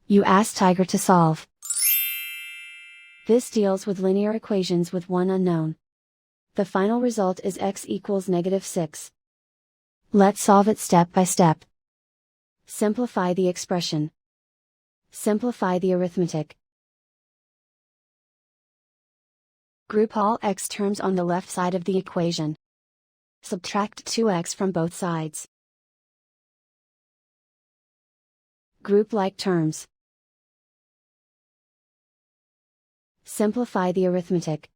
You ask Tiger to solve. This deals with linear equations with one unknown. The final result is x equals -6. Let's solve it step by step. Simplify the expression. Simplify the arithmetic. Group all x terms on the left side of the equation. Subtract 2x from both sides. Group like terms. Simplify the arithmetic.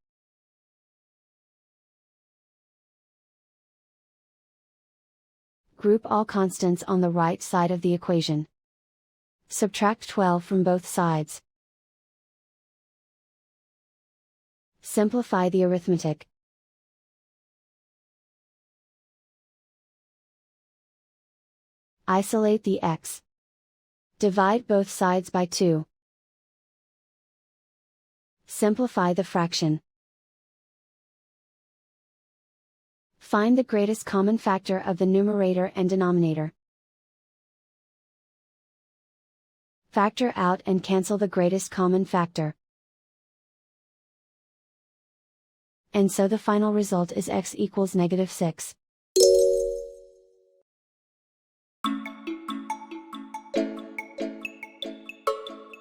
Group all constants on the right side of the equation. Subtract 12 from both sides. Simplify the arithmetic. Isolate the x. Divide both sides by 2. Simplify the fraction. Find the greatest common factor of the numerator and denominator. Factor out and cancel the greatest common factor. And so the final result is x equals -6.